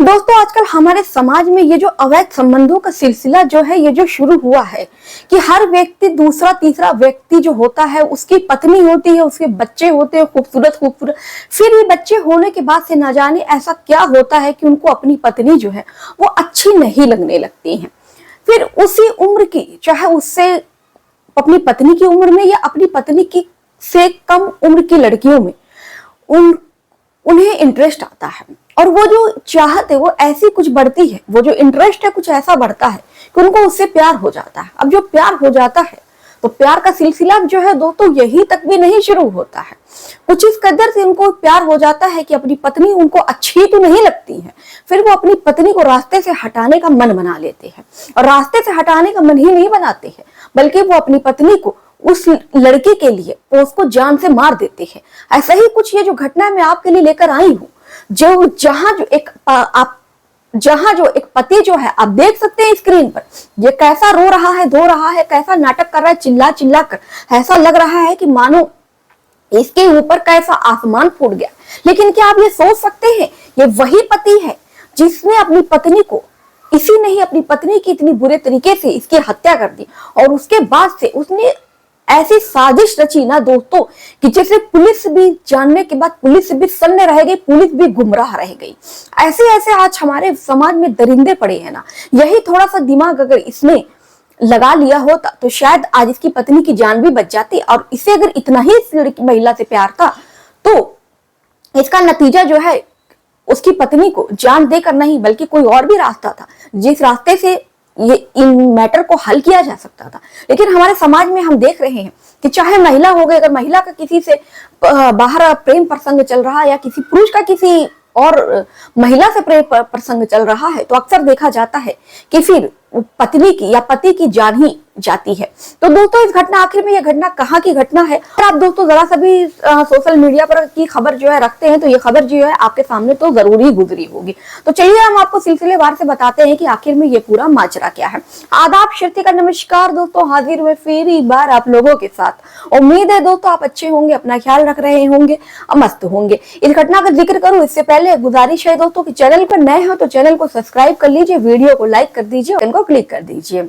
दोस्तों आजकल हमारे समाज में ये जो अवैध संबंधों का सिलसिला जो है ये जो शुरू हुआ है कि हर व्यक्ति दूसरा तीसरा व्यक्ति जो होता है उसकी पत्नी होती है, उसके बच्चे होते हैं खूबसूरत खूबसूरत। फिर ये बच्चे होने के बाद से ना जाने ऐसा क्या होता है कि उनको अपनी पत्नी जो है वो अच्छी नहीं लगने लगती है। फिर उसी उम्र की, चाहे उससे अपनी पत्नी की उम्र में या अपनी पत्नी की से कम उम्र की लड़कियों में उन्हें इंटरेस्ट आता है और वो जो चाहत है वो ऐसी कुछ बढ़ती है, वो जो इंटरेस्ट है कुछ ऐसा बढ़ता है कि उनको उससे प्यार हो जाता है। अब जो प्यार हो जाता है तो प्यार का सिलसिला जो है दोस्तों यही तक भी नहीं शुरू होता है। कुछ इस कदर से उनको प्यार हो जाता है कि अपनी पत्नी उनको अच्छी तो नहीं लगती है, फिर वो अपनी पत्नी को रास्ते से हटाने का मन बना लेते हैं। और रास्ते से हटाने का मन ही नहीं बनाते हैं बल्कि वो अपनी पत्नी को उस लड़के के लिए उसको जान से मार देते हैं। ऐसा ही कुछ ये जो घटना मैं आपके लिए लेकर आई हूँ, जहां जो एक पति जो है, आप देख सकते हैं स्क्रीन पर, ये कैसा रो रहा है, धो रहा है, कैसा नाटक कर रहा है, चिल्ला चिल्ला कर। ऐसा लग रहा है कि मानो इसके ऊपर कैसा आसमान फूट गया। लेकिन क्या आप ये सोच सकते हैं, ये वही पति है जिसने अपनी पत्नी को, इसी ने ही अपनी पत्नी की इतनी बुरे तरीके से इसकी हत्या कर दी। और उसके बाद से उसने ऐसी साजिश रची ना दोस्तों कि जैसे पुलिस भी जानने के बाद पुलिस भी सन्न रह गई, पुलिस भी गुमराह रह गई। ऐसे ऐसे आज हमारे समाज में दरिंदे पड़े हैं ना। यही थोड़ा सा दिमाग अगर इसने लगा लिया होता तो शायद आज इसकी पत्नी की जान भी बच जाती। और इसे अगर इतना ही इस लड़की महिला से प्यार था तो इसका नतीजा जो है उसकी पत्नी को जान देकर नहीं बल्कि कोई और भी रास्ता था जिस रास्ते से ये इन मैटर को हल किया जा सकता था। लेकिन हमारे समाज में हम देख रहे हैं कि चाहे महिला हो गई, अगर महिला का किसी से बाहर प्रेम प्रसंग चल रहा है या किसी पुरुष का किसी और महिला से प्रेम प्रसंग चल रहा है तो अक्सर देखा जाता है कि फिर पत्नी की या पति की जान ही जाती है। तो दोस्तों इस घटना, आखिर में यह घटना कहाँ की घटना है, और आप दोस्तों जरा सा भी सोशल मीडिया पर की खबर जो है रखते हैं तो ये खबर जो है आपके सामने तो जरूर ही गुजरी होगी। तो चलिए हम आपको सिलसिलेवार से बताते हैं कि आखिर में ये पूरा माजरा क्या है। आदाब, श्रुति का नमस्कार दोस्तों, हाजिर हुए फिर एक बार आप लोगों के साथ। उम्मीद है दोस्तों आप अच्छे होंगे, अपना ख्याल रख रहे होंगे और मस्त होंगे। इस घटना का जिक्र करूं इससे पहले गुजारिश है दोस्तों कि चैनल पर नए हो तो चैनल को सब्सक्राइब कर लीजिए, वीडियो को लाइक कर दीजिए, इनको क्लिक कर दीजिए।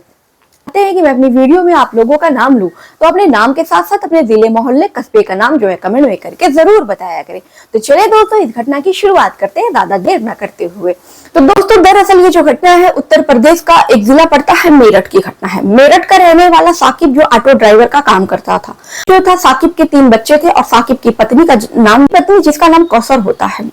हैं कि मैं अपनी वीडियो में आप लोगों का नाम लूं तो अपने नाम के साथ साथ अपने जिले, मोहल्ले, कस्बे का नाम जो है कमेंट में करके जरूर बताया करें। तो चलिए दोस्तों इस घटना की शुरुआत करते हैं ज्यादा देर न करते हुए। तो दोस्तों दरअसल ये जो घटना है उत्तर प्रदेश का एक जिला पड़ता है मेरठ की घटना है। मेरठ का रहने वाला साकिब जो ऑटो ड्राइवर का काम करता था, जो था साकिब के 3 बच्चे थे और साकिब की पत्नी का नाम, पत्नी जिसका नाम कौसर होता है।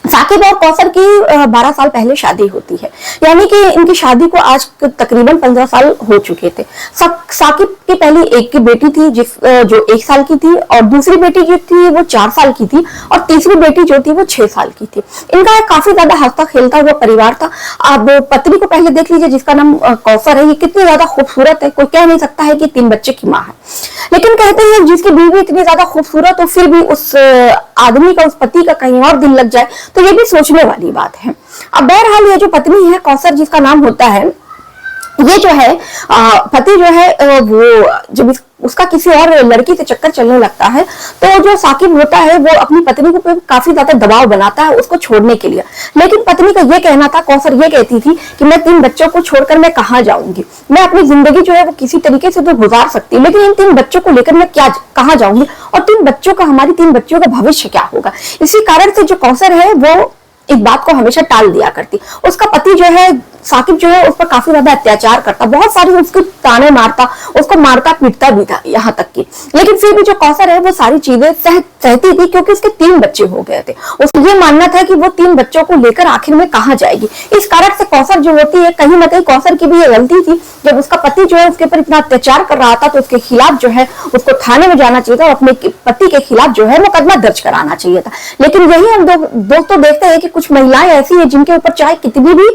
साकिब और कौसर की 12 साल पहले शादी होती है, यानी कि इनकी शादी को आज तकरीबन 15 साल हो चुके थे। साकिब की पहली एक की बेटी थी जो 1 साल की थी और दूसरी बेटी जो थी वो 4 साल की थी और तीसरी बेटी जो थी वो 6 साल की थी। इनका काफी ज्यादा हंसता खेलता हुआ परिवार था। अब पत्नी को पहले देख लीजिए जिसका नाम कौसर है, ये कितनी ज्यादा खूबसूरत है, कोई कह नहीं सकता है कि 3 बच्चे की माँ है। लेकिन कहते हैं जिसकी बीवी इतनी ज्यादा खूबसूरत हो फिर भी उस आदमी का, उस पति का कहीं और दिल लग जाए तो ये भी सोचने वाली बात है। अब बहरहाल ये जो पत्नी है कौसर जिसका नाम होता है, ये जो है पति जो है वो जब उसका किसी और लड़की से चक्कर चलने लगता है तो जो साकिब होता है वो अपनी पत्नी को काफी ज्यादा दबाव बनाता है उसको छोड़ने के लिए। लेकिन पत्नी का ये कहना था, कौसर ये कहती थी कि मैं 3 बच्चों को छोड़कर मैं कहाँ जाऊंगी, मैं अपनी जिंदगी जो है वो किसी तरीके से तो गुजार सकती, लेकिन इन 3 बच्चों को लेकर मैं कहाँ जाऊंगी और 3 बच्चों का, हमारी 3 बच्चों का भविष्य क्या होगा। इसी कारण से जो कौसर है वो इस बात को हमेशा टाल दिया करती। उसका पति जो है साकिब जो है उस पर काफी ज्यादा अत्याचार करता, बहुत सारी उसके ताने मारता, उसको मारता पीटता भी था यहाँ तक कि। लेकिन फिर भी जो कौसर है वो सारी चीजें सहती थी क्योंकि उसके 3 बच्चे हो गए थे। उसको ये मानना था कि वो 3 बच्चों को लेकर आखिर में कहाँ जाएगी। इस कारण से कौसर जो होती है, कहीं ना कहीं कौसर की भी ये गलती थी, जब उसका पति जो है उसके ऊपर इतना अत्याचार कर रहा था तो उसके खिलाफ जो है उसको थाने में जाना चाहिए था और अपने पति के खिलाफ जो है मुकदमा दर्ज कराना चाहिए था। लेकिन यही हम दोस्तों देखते हैं कि कुछ महिलाएं ऐसी है जिनके ऊपर चाहे कितनी भी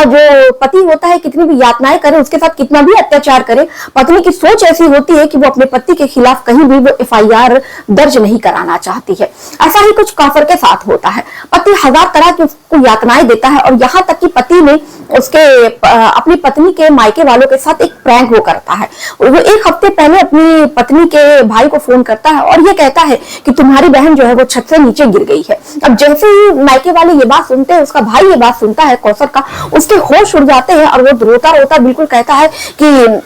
जो पति होता है कितनी भी यातनाएं करे, उसके साथ कितना भी अत्याचार करे, पत्नी की सोच ऐसी होती है कि वो अपने पति के खिलाफ कहीं भी वो FIR दर्ज नहीं कराना चाहती है। ऐसा ही कुछ काफर के साथ होता है। पति हजार तरह की उसको यातनाएं देता है और यहाँ तक कि पति ने उसके अपनी पत्नी के मायके वालों के साथ एक प्रैंक वो करता है। वो एक हफ्ते पहले अपनी पत्नी के भाई को फोन करता है और ये कहता है कि तुम्हारी बहन जो है वो छत से नीचे गिर गई है। अब जैसे ही मायके वाले ये बात सुनते हैं, उसका भाई ये बात सुनता है कौसर का, उसके होश उड़ जाते हैं और वो रोता रोता बिल्कुल कहता है कि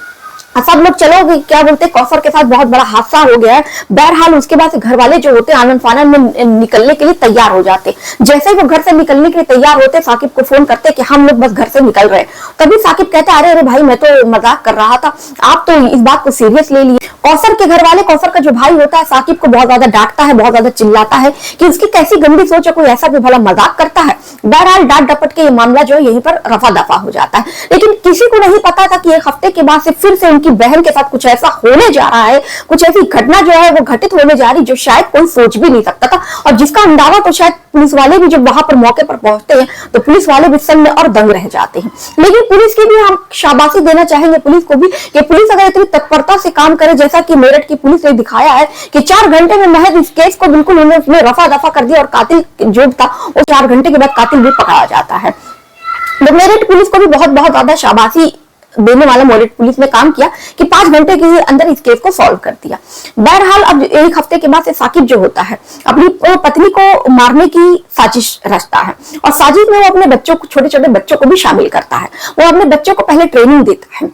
सब लोग चलो, क्या बोलते हैं, कौसर के साथ बहुत बड़ा हादसा हो गया है। बहरहाल उसके बाद घर वाले जो होते हैं आनंद फानन में निकलने के लिए तैयार हो जाते। जैसे ही वो घर से निकलने के लिए तैयार होते, साकिब को फोन करते कि हम लोग बस घर से निकल रहे हैं। तभी साकिब कहता है, अरे भाई मैं तो मजाक कर रहा था, आप तो इस बात को सीरियस ले लिए। कौसर के घर वाले, कौसर का जो भाई होता है, साकिब को बहुत ज्यादा डांटता है, बहुत ज्यादा चिल्लाता है कि उसकी कैसी गंदी सोच है, कोई ऐसा भी भला मजाक करता है। बहरहाल डांट डपट के ये मामला जो है यहीं पर रफा दफा हो जाता है। लेकिन किसी को नहीं पता था कि एक हफ्ते के बाद से फिर से उनकी बहन के साथ कुछ ऐसा होने जा रहा है, कुछ ऐसी घटना जो है वो घटित होने जा रही जो शायद कोई सोच भी नहीं सकता था, और जिसका अंदाजा तो शायद पुलिस वाले भी जब वहां पर मौके पर पहुंचते हैं तो पुलिस वाले भी सन्न और दंग रह जाते हैं। लेकिन पुलिस की भी हम शाबाशी देना चाहेंगे पुलिस को भी कि पुलिस अगर इतनी तत्परता से काम करे, जैसा कि मेरठ की पुलिस ने दिखाया है कि 4 घंटे में महज इस केस को बिल्कुल उन्होंने रफा दफा कर दिया और कातिल जो था वो 4 घंटे के बाद कातिल भी पकड़ा जाता है। तो मेरठ पुलिस को भी बहुत बहुत ज्यादा शाबाशी देने वाला मेरठ पुलिस ने काम किया कि 5 घंटे के अंदर इस केस को सॉल्व कर दिया। बहरहाल अब एक हफ्ते के बाद से साकिब जो होता है अपनी पत्नी को मारने की साजिश रचता है, और साजिश में वो अपने बच्चों को, छोटे छोटे बच्चों को भी शामिल करता है। वो अपने बच्चों को पहले ट्रेनिंग देता है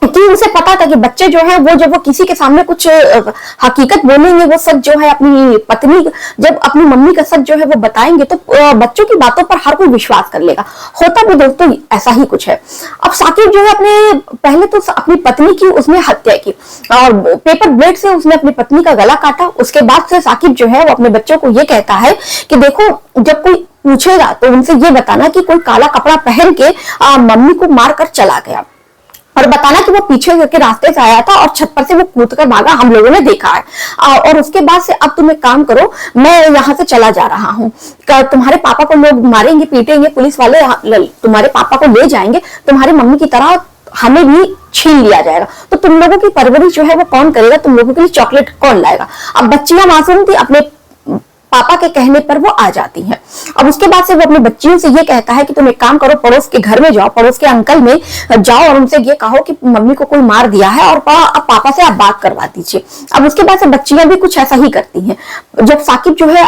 कि उसे पता था कि बच्चे जो है वो जब वो किसी के सामने कुछ हकीकत बोलेंगे, वो सच जो है अपनी पत्नी जब अपनी मम्मी का सच जो है वो बताएंगे तो बच्चों की बातों पर हर कोई विश्वास कर लेगा। होता भी दोस्तों ऐसा ही कुछ है। अब साकिब जो है अपने पहले तो अपनी पत्नी की उसने हत्या की और पेपर ब्लेड से उसने अपनी पत्नी का गला काटा। उसके बाद से साकिब जो है वो अपने बच्चों को ये कहता है कि देखो, जब कोई पूछेगा तो उनसे ये बताना कि कोई काला कपड़ा पहन के मम्मी को मार कर चला गया, और बताना कि वो पीछे के रास्ते से आया था और छत पर से वो कूद कर भागा, हम लोगों ने देखा है। और उसके बाद से अब तुम एक काम करो, मैं यहाँ से चला जा रहा हूँ, तुम्हारे पापा को लोग मारेंगे पीटेंगे, पुलिस वाले तुम्हारे पापा को ले जाएंगे, तुम्हारी मम्मी की तरह हमें भी छीन लिया जाएगा, तो तुम लोगों की परवरिश जो है वो कौन करेगा, तुम लोगों के लिए चॉकलेट कौन लाएगा। अब बच्चियां मासूम थी, अपने पापा के कहने पर वो आ जाती हैं। अब उसके बाद से वो अपनी बच्चियों से ये कहता है कि तुम एक काम करो, पड़ोस के घर में जाओ, पड़ोस के अंकल में जाओ और उनसे ये कहो कि मम्मी को कोई मार दिया है और अब पापा से आप बात करवा दीजिए। अब उसके बाद से बच्चियां भी कुछ ऐसा ही करती हैं। जब साकिब जो है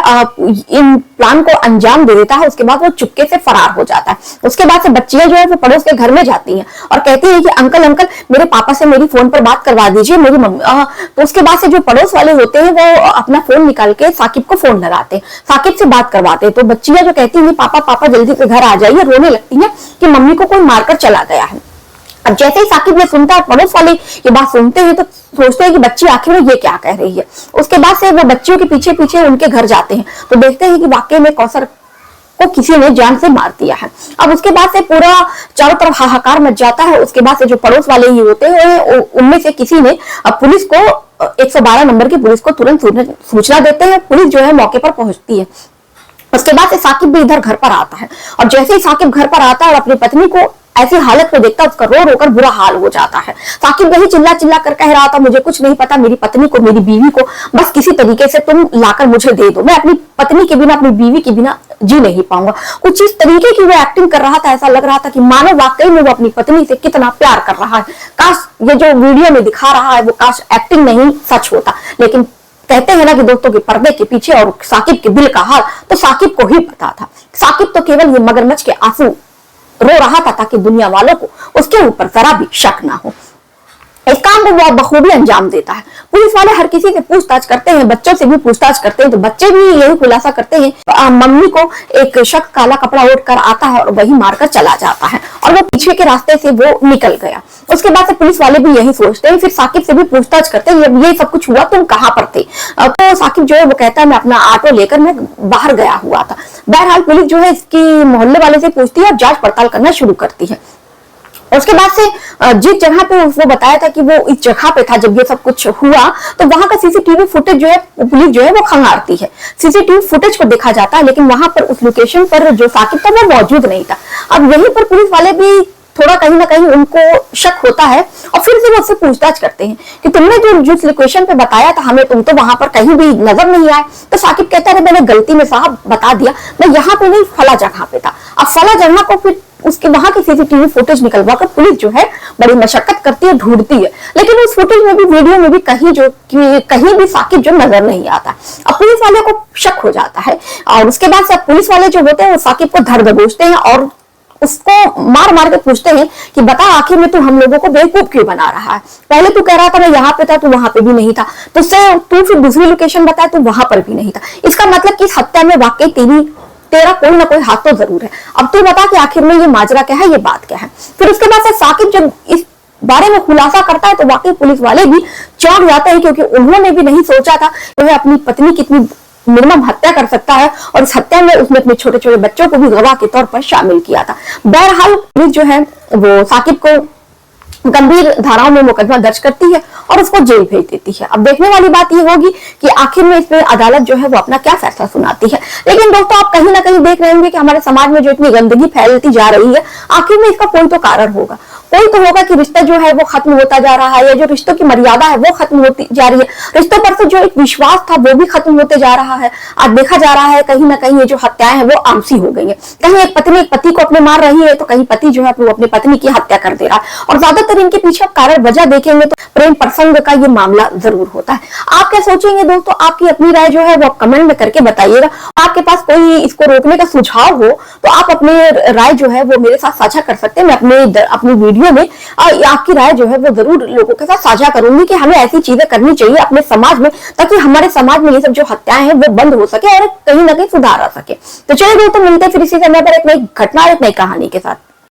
इन प्लान को अंजाम दे देता है, उसके बाद वो चुपके से फरार हो जाता है। उसके बाद से बच्चियां जो है वो पड़ोस के घर में जाती हैं और कहती है कि अंकल अंकल मेरे पापा से मेरी फोन पर बात करवा दीजिए, मेरी मम्मी। तो उसके बाद से जो पड़ोस वाले होते हैं वो अपना फोन निकाल के साकिब को फोन लगाते, साकिब से बात करवाते। तो बच्चियां जो कहती हैं पापा पापा जल्दी से घर आ जाइए, रोने लगती हैं कि मम्मी को कोई मारकर चला गया है। अब जैसे ही साकिब ये सुनता है, पड़ोस वाले ये बात सुनते हैं तो सोचते हैं कि बच्ची आखिर में ये क्या कह रही है। उसके बाद से वो बच्चियों के पीछे पीछे उनके घर जाते हैं तो देखते हैं कि वाकई में कौसर को किसी ने जान से मार दिया है। अब उसके बाद से पूरा चारों तरफ हाहाकार मच जाता है। उसके बाद से जो पड़ोस वाले ही होते हैं उनमें से किसी ने पुलिस को 112 नंबर की पुलिस को तुरंत सूचना देते हैं। पुलिस जो है मौके पर पहुंचती है। उसके बाद से साकिब भी इधर घर पर आता है और जैसे ही साकिब घर पर आता है और अपनी पत्नी को ऐसी हालत में देखता है, उसका रो रोकर बुरा हाल हो जाता है। साकिब वही चिल्ला चिल्ला कर कह रहा था, मुझे कुछ नहीं पता, मेरी पत्नी को, मेरी बीवी को बस किसी तरीके से तुम लाकर मुझे दे दो, मैं अपनी पत्नी के बिना, अपनी बीवी के बिना जी नहीं पाऊंगा। कुछ इस तरीके की वो एक्टिंग कर रहा था, ऐसा लग रहा था कि मानो वाकई में वो अपनी पत्नी से कितना प्यार कर रहा है। काश ये जो वीडियो में दिखा रहा है वो काश एक्टिंग नहीं सच होता। लेकिन कहते हैं ना कि दोस्तों के पर्दे के पीछे और साकिब के दिल का हाल तो साकिब को ही पता था। साकिब तो केवल ये मगरमच्छ के आंसू रो रहा था ताकि दुनिया वालों को उसके ऊपर जरा भी शक ना हो। इस काम को वो बखूबी अंजाम देता है। पुलिस वाले हर किसी से पूछताछ करते हैं, बच्चों से भी पूछताछ करते हैं तो बच्चे भी यही खुलासा करते हैं मम्मी को एक शख्स काला कपड़ा ओढ़ कर आता है और वही मारकर चला जाता है और वो पीछे के रास्ते से वो निकल गया। उसके बाद से पुलिस वाले भी यही सोचते हैं। फिर साकिब से भी पूछताछ करते हैं, जब ये सब कुछ हुआ तुम कहाँ पर थे? तो साकिब जो है वो कहता है मैं अपना ऑटो लेकर मैं बाहर गया हुआ था। बहरहाल पुलिस जो है इसकी मोहल्ले वाले से पूछती है और जांच पड़ताल करना शुरू करती है। उसके बाद से जिस जगह पे वो बताया था कि वो इस जगह पे था जब ये सब कुछ हुआ तो वहां का सीसीटीवी फुटेज जो है पुलिस जो है वो खंगारती है। सीसीटीवी फुटेज को देखा जाता है लेकिन वहां पर उस लोकेशन पर जो साकिब था वो मौजूद नहीं था। अब यहीं पर पुलिस वाले भी थोड़ा कहीं ना कहीं उनको शक होता है और फिर से वो उससे पूछताछ करते हैं कि तुमने जो जिस लोकेशन पे बताया था हमें, तुम तो वहां पर कहीं भी नजर नहीं आए। तो साकिब कहता है मैंने गलती में साहब बता दिया, मैं यहाँ पे नहीं फला जगह पे था। अब फला जगह को फिर उसके वहां की सीसीटीवी फुटेज निकलवा कर पुलिस जो है बड़ी मशक्कत करती है, ढूंढती है, लेकिन उस फुटेज में भी, वीडियो में भी कहीं भी साकिब जो नजर नहीं आता। अब पुलिस वाले को शक हो जाता है और उसके बाद सब पुलिस वाले जो होते हैं वो साकिब को धर दबोचते हैं और उसको मार मार के पूछते हैं कि बता आखिर में तू हम लोगों को बेवकूफ क्यों बना रहा है? पहले तू कह रहा था मैं यहाँ पे था, तू वहां पे भी नहीं था, तो तू फिर दूसरी लोकेशन बताया, तू वहां पर भी नहीं था। इसका मतलब कि इस हत्या में वाकई तेरा कोई ना कोई हाथ तो जरूर है। अब तू बता कि आखिर में ये माजरा क्या है, ये बात क्या है। फिर उसके बाद से साकिब जब इस बारे में खुलासा करता है तो वाकई पुलिस वाले भी चौंक जाते हैं, क्योंकि उन्होंने भी नहीं सोचा था कि वह अपनी पत्नी कितनी निर्मम हत्या कर सकता है और इस हत्या में उसने अपने छोटे छोटे बच्चों को भी गवाह के तौर पर शामिल किया था। बहरहाल पुलिस जो है वो साकिब को गंभीर धाराओं में मुकदमा दर्ज करती है और उसको जेल भेज देती है। अब देखने वाली बात यह होगी कि आखिर में इसमें अदालत जो है वो अपना क्या फैसला सुनाती है। लेकिन दोस्तों आप कहीं ना कहीं देख रहे होंगे कि हमारे समाज में जो इतनी गंदगी फैलती जा रही है, आखिर में इसका कोई तो कारण होगा। कोई तो होगा कि रिश्ता जो है वो खत्म होता जा रहा है, या जो रिश्तों की मर्यादा है वो खत्म होती जा रही है, रिश्तों पर से जो एक विश्वास था वो भी खत्म होते जा रहा है। आज देखा जा रहा है कहीं ना कहीं ये जो हत्याएं हैं वो आमसी हो गई है। कहीं एक पत्नी एक पति को अपने मार रही है, तो कहीं पति जो है वो अपनी पत्नी की हत्या कर दे रहा है। और ज्यादातर इनके पीछे कारण वजह देखेंगे तो प्रेम प्रसंग का ये मामला जरूर होता है। आप क्या सोचेंगे दोस्तों? आपकी अपनी राय जो है वो आप कमेंट में करके बताइएगा। आपके पास कोई इसको रोकने का सुझाव हो तो आप अपने राय जो है वो मेरे साथ साझा कर सकते हैं। मैं अपनी वीडियो में आपकी राय जो है वो जरूर लोगों के साथ साझा करूंगी कि हमें ऐसी चीजें करनी चाहिए अपने समाज में, ताकि हमारे समाज में ये सब जो हत्याएं हैं वो बंद हो सके और कहीं ना कहीं सुधार आ सके। तो चलिए दोस्तों मिलते हैं फिर इसी समय पर एक नई घटना, एक नई कहानी के साथ।